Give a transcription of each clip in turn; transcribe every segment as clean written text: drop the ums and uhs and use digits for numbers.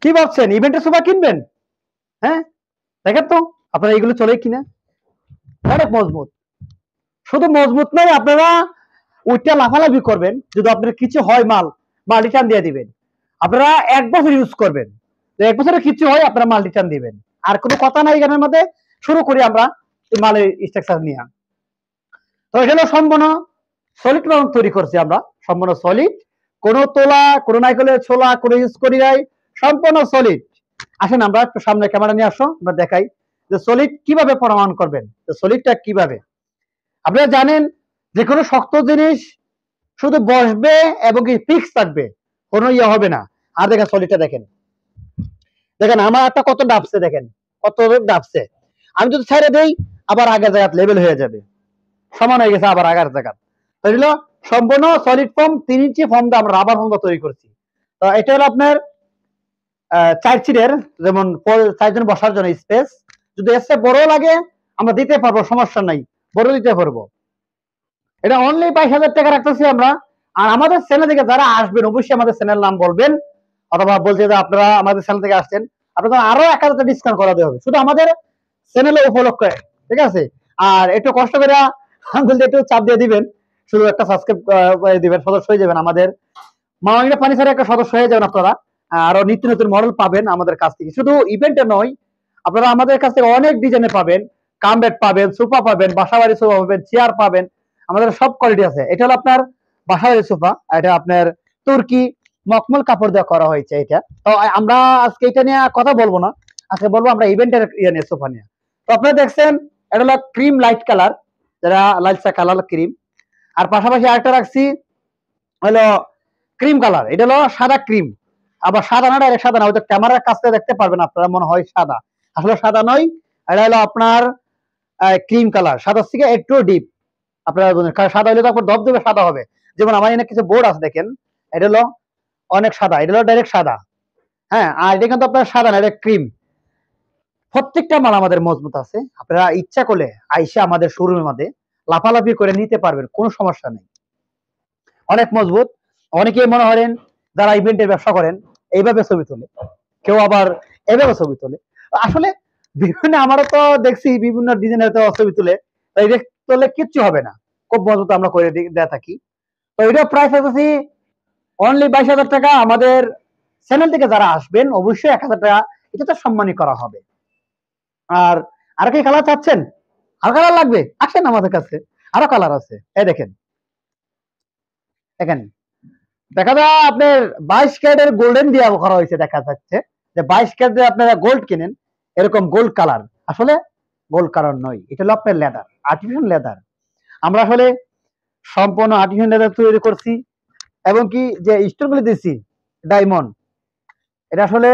কি ভাবছেন ইভেন্টের সোফা কিনবেন? হ্যাঁ, দেখেন তো আপনারা এগুলো চলে কিনা, অনেক মজবুত। শুধু মজবুত নয়, আপনারা ওইটা লাফালাফি করবেন, যদি আপনার কিছু হয় মাল রিটার্ন দিয়ে দিবেন। আপনারা 1 বছর ইউজ করবেন, তো 1 বছরে কিছু হয় আপনারা মাল রিটার্ন দিবেন। আর কোনো কথা নাই এখানের মধ্যে। শুরু করি আমরা এই মালের স্ট্রাকচার নিয়ে। তো এটা হলো সম্পূর্ণ সলিড মাল তৈরি করছি আমরা, সম্পূর্ণ সলিড, কোনো তোলা, কোনো নাইকেলের ছোলা, কোনো ইউজ করি নাই, সম্পূর্ণ সলিড। আসেন আমরা একটু সামনে ক্যামেরা নিয়ে আসো, আমরা দেখাই যে সলিড কিভাবে প্রমাণ করবেন, সলিডটা কিভাবে। আপনারা জানেন যে কোনো শক্ত জিনিস শুধু বসবে এবং কি ফিক্স থাকবে, কোনো ইয়ে হবে না। আর দেখেন সলিডটা দেখেন, দেখেন আমার একটা কত ডাবছে, দেখেন কত ডাবছে। আমি যদি ছেড়ে দেই আবার আগের জায়গা লেভেল হয়ে যাবে, সমান হয়ে গেছে আবার আগের জায়গা। তো এগুলো সম্পূর্ণ সলিড ফর্ম, 3 ইঞ্চি ফর্ম দিয়ে আমরা রাবার ফর্ম তৈরি করছি। তো এটা হলো আপনার 4 সিটের, যেমন 4 জন বসার জন্য স্পেস। যদি এসে বড় লাগে আমরা দিতে পারবো, সমস্যা নাই, বড় দিতে পারবো। এটা অনলি 22,000 টাকা রাখতেছি আমরা। আর আমাদের চ্যানেল থেকে যারা আসবেন অবশ্যই আমাদের চ্যানেল নাম বলবেন, অথবা বলছে যে আপনারা আমাদের চ্যানেল থেকে আসছেন, আপনাদের আরো 1,000 টাকা ডিসকাউন্ট করা দেওয়া হবে শুধু আমাদের চ্যানেলে উপলক্ষে, ঠিক আছে? আর একটু কষ্ট করে আঙ্গুল দিয়ে একটু চাপ দিয়ে দিবেন, শুধু একটা সাবস্ক্রাইব দিবেন, সদস্য হয়ে যাবেন আমাদের মাওয়া ফার্নিচারের একটা সদস্য হয়ে যাবেন আপনারা। আরো নিত্য নতুন মডেল পাবেন আমাদের কাছ থেকে, শুধু ইভেন্টে নয়, আপনারা আমাদের কাছ থেকে অনেক ডিজাইনে পাবেন, কামবেড পাবেন, সোফা পাবেন, বাসাবাড়ি সোফা পাবেন, চেয়ার পাবেন, আমাদের সব কোয়ালিটি আছে। এটা হলো আপনার বাসাবাড়ি সোফা, এটা আপনার তুর্কি মখমল কাপড় দিয়ে করা হয়েছে এটা। তো আমরা আজকে এটা নিয়ে কথা বলবো না, আজকে বলবো আমরা ইভেন্টের ইয়ে নিয়ে, সোফা নিয়ে। তো আপনারা দেখছেন এটা হলো ক্রিম লাইট কালার, যারা লাইট কালার ক্রিম। আর পাশাপাশি আরেকটা রাখছি হলো ক্রিম কালার, এটা হলো সাদা ক্রিম। আবার সাদা না, ডাইরেক্ট সাদা না, হয়তো ক্যামেরার কাছ থেকে দেখতে পারবেন আপনারা মনে হয় সাদা, আসলে সাদা নয়। এটা হলো আপনার ক্রিম কালার, সাদা থেকে একটু ডিপ। আপনারা সাদা হলে তো আপনার ধবধবে সাদা হবে। যেমন আমার এখানে কিছু বোর্ড আছে দেখেন, এটা হলো অনেক সাদা, এটা হলো ডাইরেক্ট সাদা। হ্যাঁ, আর এটা কিন্তু আপনার সাদা না, এটা ক্রিম। প্রত্যেকটা মাল আমাদের মজবুত আছে, আপনারা ইচ্ছা করলে আইসা আমাদের শোরুমের মধ্যে লাফালাফি করে নিতে পারবেন, কোনো সমস্যা নেই, অনেক মজবুত। অনেকে মনে করেন যারা ইভেন্টের ব্যবসা করেন এইভাবে ছবি তোলে, কেউ আবার এভাবে ছবি তোলে। আসলে বিভিন্ন, আমারও তো দেখছি বিভিন্ন ডিজাইনের তো ছবি তুলে, তাই তোলে কিচ্ছু হবে না, খুব মজবুত আমরা করে দেয়া থাকি। তো এটা প্রাইস আছে অনলি 22,000 টাকা। আমাদের চ্যানেল থেকে যারা আসবেন অবশ্যই 1,000 টাকা এটা তো সম্মানী করা হবে। আর আর কি কালার চাচ্ছেন? আর কালার লাগবে, আসেন আমাদের কাছে, আরো কালার আছে। এই দেখেন, দেখেন দেখা যায় আপনার 22 ক্যারেটের গোল্ডেন দিয়ে করা হয়েছে, দেখা যাচ্ছে যে 22 ক্যারেটের আপনারা গোল্ড কিনেন, এরকম গোল্ড কালার, আসলে গোল্ড কালার নয়, এটা হলো আপনার লেদার, আর্টিফিশিয়াল লেদার। আমরা আসলে সম্পূর্ণ আর্টিফিশিয়াল লেদার তৈরি করছি, এবং কি যে স্টোনগুলো দিয়েছি ডায়মন্ড, এটা আসলে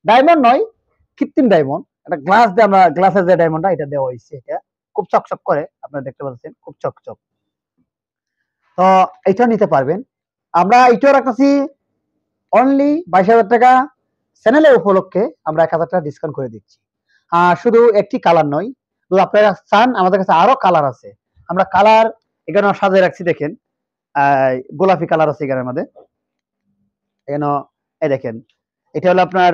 ডায়মন্ড নয়, কৃত্রিম ডায়মন্ড। এটা গ্লাস দিয়ে, আমরা গ্লাসের যে ডায়মন্ডটা এটা দেওয়া হয়েছে, এটা খুব চকচক করে, আপনারা দেখতে পাচ্ছেন খুব চকচক। তো এটা নিতে পারবেন। আমরা এটাও রাখতেছি অনলি 22,000 টাকা, চ্যানেলের উপলক্ষে আমরা 1,000 টাকা ডিসকাউন্ট করে দিচ্ছি। আর শুধু একটি কালার নয়, যদি আপনারা চান আমাদের কাছে আরো কালার আছে, আমরা কালার এখানে সাজিয়ে রাখছি। দেখেন গোলাপি কালার আছে এখানের মধ্যে, এখানে এই দেখেন, এটা হলো আপনার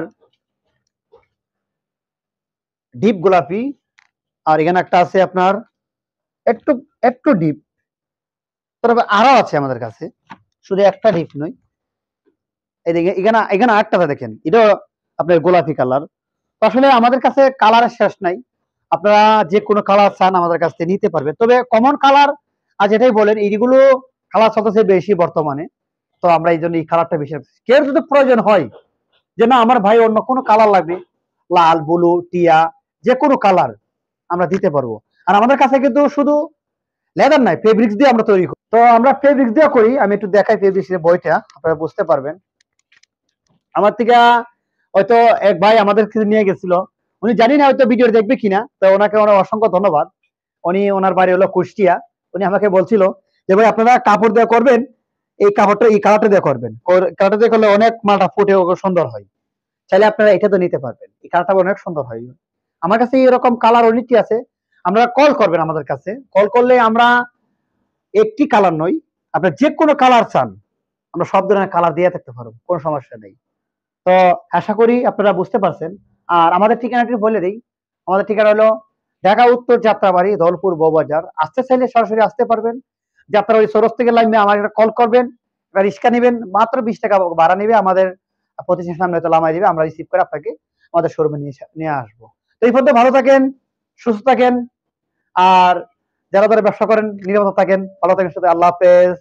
ডিপ গোলাপি। আর এখানে একটা আছে আপনার একটু একটু ডিপ, তবে আরো আছে আমাদের কাছে, শুধু একটা ডিপ নয়। এদিকে এখানে এখানে আরেকটা দেখেন, এটা আপনার গোলাপি কালার। আসলে আমাদের কাছে কালারের শেষ নাই, আপনারা যে কোনো কালার চান আমাদের কাছ থেকে নিতে পারবেন। তবে কমন কালার আর যেটাই বলেন এইগুলো কালার চলতেছে বেশি বর্তমানে, তো আমরা এই জন্য এই কালারটা বেশি। কেউ যদি প্রয়োজন হয় যে না আমার ভাই অন্য কোনো কালার লাগবে, লাল, ব্লু, টিয়া, যে কোনো কালার আমরা দিতে পারবো। আর আমাদের কাছে কিন্তু শুধু লেদার নাই, ফেব্রিক্স দিয়ে আমরা তৈরি করি। তো আমরা ফেব্রিক্স দিয়ে করি, আমি একটু দেখাই ফেব্রিক্স এর বইটা, আপনারা বুঝতে পারবেন। আমার থেকে হয়তো এক ভাই আমাদের নিয়ে গেছিল, উনি জানি না হয়তো ভিডিও দেখবে কিনা, তো ওনাকে অনেক অসংখ্য ধন্যবাদ। উনি, ওনার বাড়ি হলো কুষ্টিয়া, উনি আমাকে বলছিল যে ভাই আপনারা কাপড় দিয়ে করবেন, এই কাপড়টা এই কালারটা দিয়ে করবেন, কালারটা দিয়ে করলে অনেক মালটা ফুটে সুন্দর হয়, চাইলে আপনারা এটা তো নিতে পারবেন, এই কালারটা অনেক সুন্দর হয়। আমার কাছে এরকম কালার অনেকটি আছে, আপনারা কল করবেন আমাদের কাছে, কল করলে আমরা একটি কালার নয়, আপনারা যে কোনো কালার চান আমরা সব ধরনের কালার দিয়ে থাকতে পারবো, কোনো সমস্যা নেই। তো তো আশা করি আপনারা বুঝতে পারছেন। আর আমাদের ঠিকানাটি বলে দিই, আমাদের ঠিকানা হলো ঢাকা উত্তর যাত্রাবাড়ি, ধলপুর বউবাজার। আসতে চাইলে সরাসরি আসতে পারবেন। যাত্রাবাড়ি সরস থেকে লাইনে আমাকে কল করবেন, রিক্সা নেবেন, মাত্র 20 টাকা ভাড়া নেবে, আমাদের প্রতিষ্ঠানের সামনে তো নামাই দিবে, আমরা রিসিভ করে আপনাকে আমাদের শোরুমে নিয়ে আসবো। তো এই পর্যন্ত ভালো থাকেন, সুস্থ থাকেন, আর যারা যারা ব্যবসা করেন নিরাপদ থাকেন, ভালো থাকেন, সাথে আল্লাহ হাফেজ।